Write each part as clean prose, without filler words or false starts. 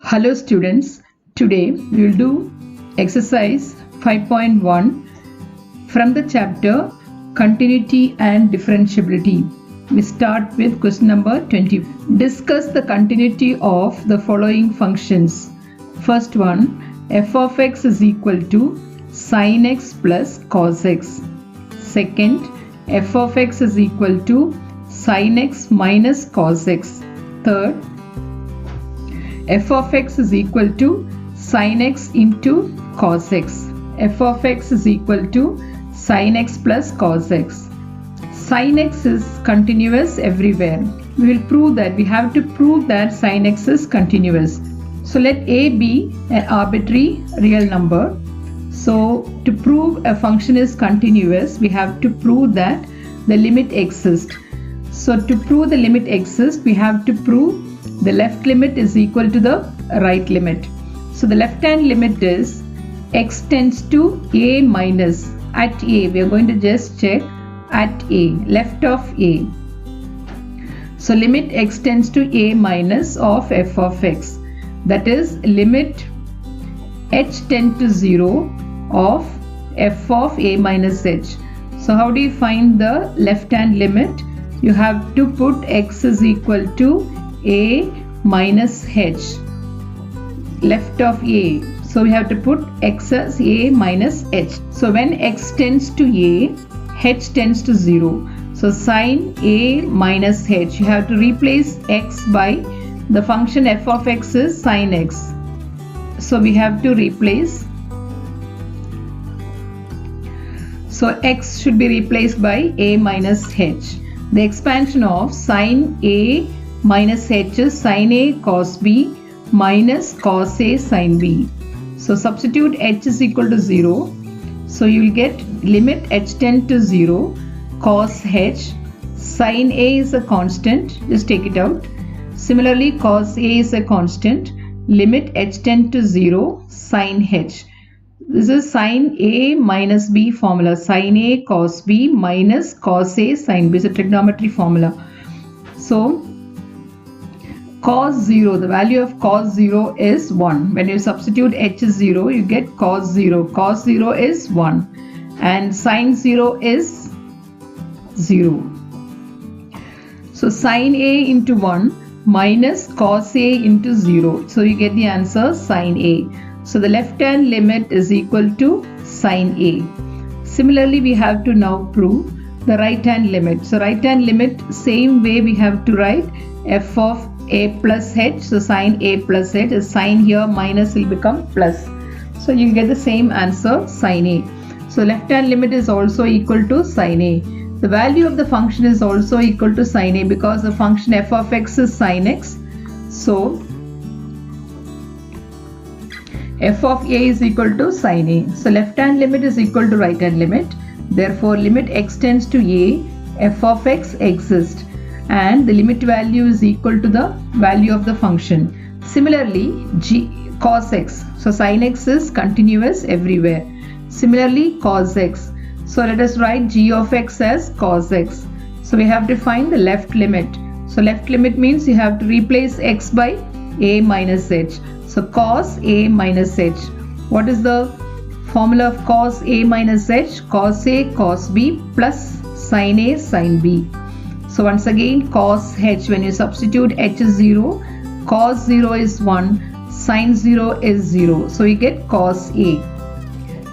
Hello students, today we will do exercise 5.1 from the chapter Continuity and Differentiability. We start with question number 20. Discuss the continuity of the following functions. First one, f of x is equal to sin x plus cos x. Second, f of x is equal to sin x minus cos x. Third, f of x is equal to sin x into cos x. f of x is equal to sin x plus cos x. Sin x is continuous everywhere. We will prove that. We have to prove that sin x is continuous. So let a be an arbitrary real number. So to prove a function is continuous, we have to prove that the limit exists. So to prove the limit exists, we have to prove the left limit is equal to the right limit. So the left hand limit is x tends to a minus at a. We are going to just check at a, left of a. So limit x tends to a minus of f of x. That is limit h tend to 0 of f of a minus h. So how do you find the left hand limit? You have to put x is equal to a minus h, left of a. So we have to put x as a minus h. So when x tends to a, h tends to 0. So sin a minus h, you have to replace x by the function f of x is sin x. So we have to replace. So x should be replaced by a minus h. The expansion of sin a minus h is sin a cos b minus cos a sin b. So substitute h is equal to 0. So you will get limit h tend to 0 cos h. Sin a is a constant, just take it out. Similarly cos a is a constant, limit h tend to 0 sin h. This is sin a minus b formula, sin a cos b minus cos a sin b. It's a trigonometry formula. So cos 0, the value of cos 0 is 1. When you substitute h is 0, you get cos 0. Cos 0 is 1 and sin 0 is 0. So sin a into 1 minus cos a into 0. So you get the answer sin a. So the left hand limit is equal to sin a. Similarly, we have to now prove the right hand limit. So right hand limit, same way we have to write f of a plus h. So sin a plus h is sin here minus will become plus. So you get the same answer sin a. So left hand limit is also equal to sin a. The value of the function is also equal to sin a because the function f of x is sin x. So f of a is equal to sin a. So left hand limit is equal to right hand limit. Therefore limit x tends to a, f of x exists, and the limit value is equal to the value of the function. Similarly cos x. So sin x is continuous everywhere. Similarly cos x. So let us write g of x as cos x. So we have to find the left limit. So left limit means you have to replace x by a minus h. So cos a minus h. What is the formula of cos a minus h? Cos a cos b plus sin a sin b. So once again cos h, when you substitute h is 0, cos 0 is 1, sin 0 is 0. So we get cos a.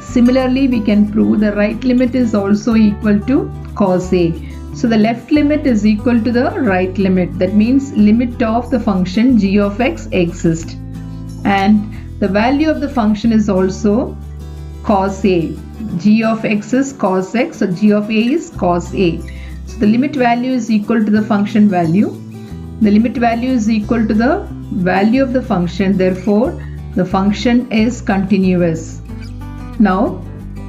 Similarly, we can prove the right limit is also equal to cos a. So the left limit is equal to the right limit. That means limit of the function g of x exists. And the value of the function is also cos a. G of x is cos x. So g of a is cos a. So the limit value is equal to the function value. The limit value is equal to the value of the function. Therefore, the function is continuous. Now,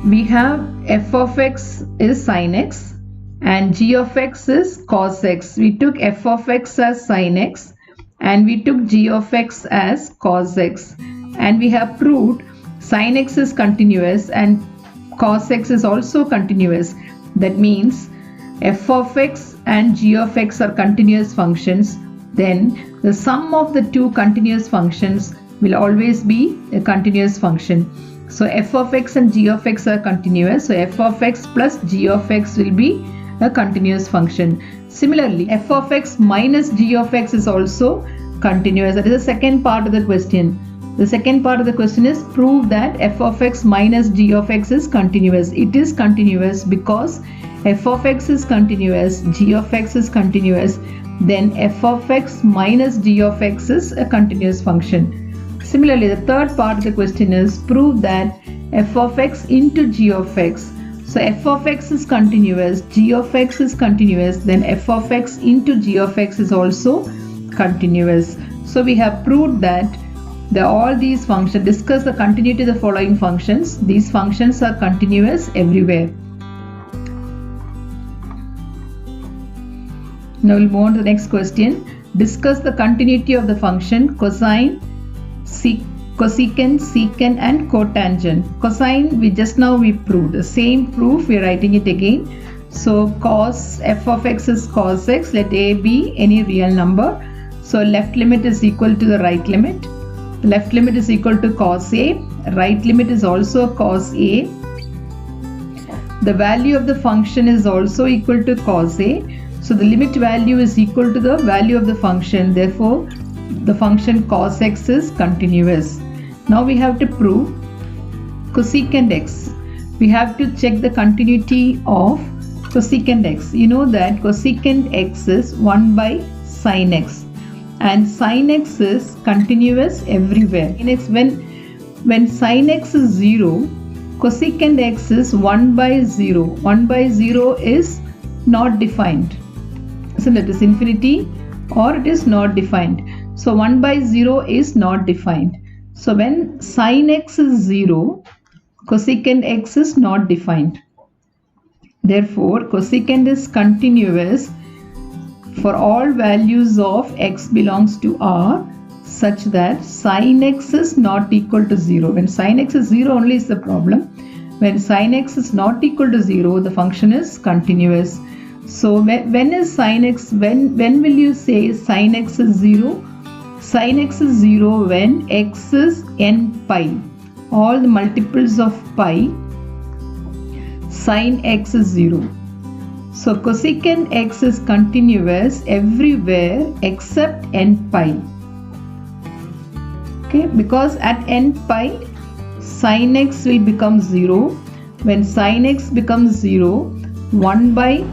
we have f of x is sin x and g of x is cos x. We took f of x as sin x and we took g of x as cos x. And we have proved sin x is continuous and cos x is also continuous. That means f of x and g of x are continuous functions. Then the sum of the two continuous functions will always be a continuous function. So f of x and g of x are continuous. So f of x plus g of x will be a continuous function. Similarly, f of x minus g of x is also continuous. That is the second part of the question. The second part of the question is prove that f of x minus g of x is continuous. It is continuous because f of x is continuous, g of x is continuous, then f of x minus g of x is a continuous function. Similarly, the third part of the question is prove that f of x into g of x. So f of x is continuous, g of x is continuous, then f of x into g of x is also continuous. So we have proved that all these functions, discuss the continuity of the following functions. These functions are continuous everywhere. Now we'll move on to the next question. Discuss the continuity of the function cosine, cosecant, secant and cotangent. Cosine we proved. The same proof we are writing it again. So cos f of x is cos x. Let a be any real number. So left limit is equal to the right limit. Left limit is equal to cos a. Right limit is also cos a. The value of the function is also equal to cos a. So the limit value is equal to the value of the function. Therefore, the function cos x is continuous. Now we have to prove cosecant x. We have to check the continuity of cosecant x. You know that cosecant x is 1 by sin x. And sin x is continuous everywhere. When sin x is 0, cosecant x is 1 by 0. 1 by 0 is not defined. So that is infinity or it is not defined. So 1 by 0 is not defined. So when sin x is 0, cosecant x is not defined. Therefore, cosecant is continuous for all values of x belongs to R such that sin x is not equal to 0. When sin x is 0 only is the problem. When sin x is not equal to 0, the function is continuous. So when is sin x, when will you say sin x is 0? Sin x is 0 when x is n pi. All the multiples of pi, sin x is 0. So cosecant x is continuous everywhere except n pi. Okay, because at n pi, sin x will become 0. When sin x becomes 0, 1 by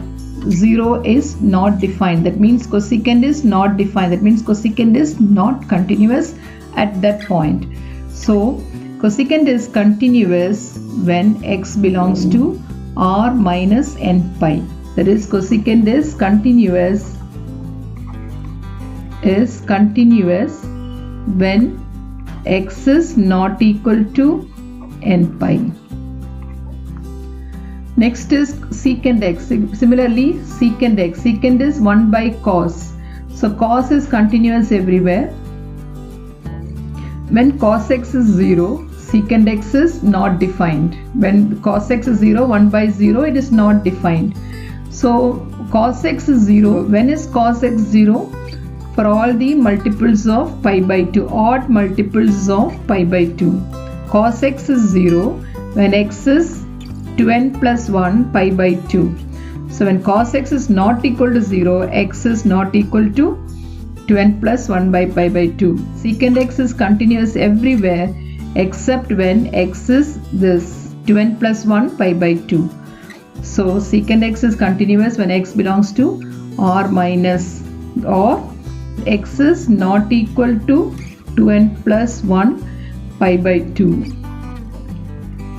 0 is not defined. That means cosecant is not defined. That means cosecant is not continuous at that point. So cosecant is continuous when x belongs to R minus n pi. That is cosecant is continuous when x is not equal to n pi. Next is secant x. Similarly, secant x. Secant is 1 by cos. So cos is continuous everywhere. When cos x is 0, secant x is not defined. When cos x is 0, 1 by 0, it is not defined. So cos x is 0. When is cos x 0? For all the multiples of pi by 2, odd multiples of pi by 2. Cos x is 0 when x is 2n plus 1 pi by 2. So when cos x is not equal to 0, x is not equal to 2n plus 1 by pi by 2. Secant x is continuous everywhere except when x is this 2n plus 1 pi by 2. So secant x is continuous when x belongs to R minus or x is not equal to 2n plus 1 pi by 2.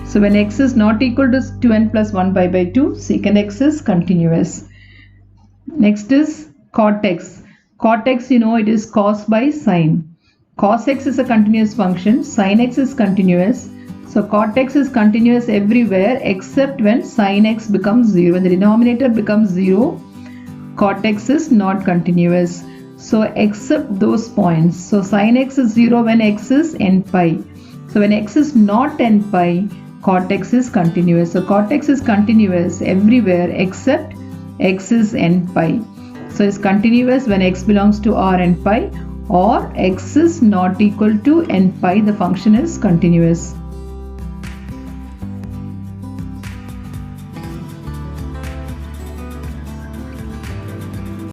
So when x is not equal to 2n plus 1 pi by 2, secant x is continuous. Next is cot x. Cot x, you know, it is cos by sin. Cos x is a continuous function, sin x is continuous. So cot x is continuous everywhere except when sin x becomes 0. When the denominator becomes 0, cot x is not continuous. So except those points. So sin x is 0 when x is n pi. So when x is not n pi, cot x is continuous. So cot x is continuous everywhere except x is n pi. So it's continuous when x belongs to R n pi or x is not equal to n pi, the function is continuous.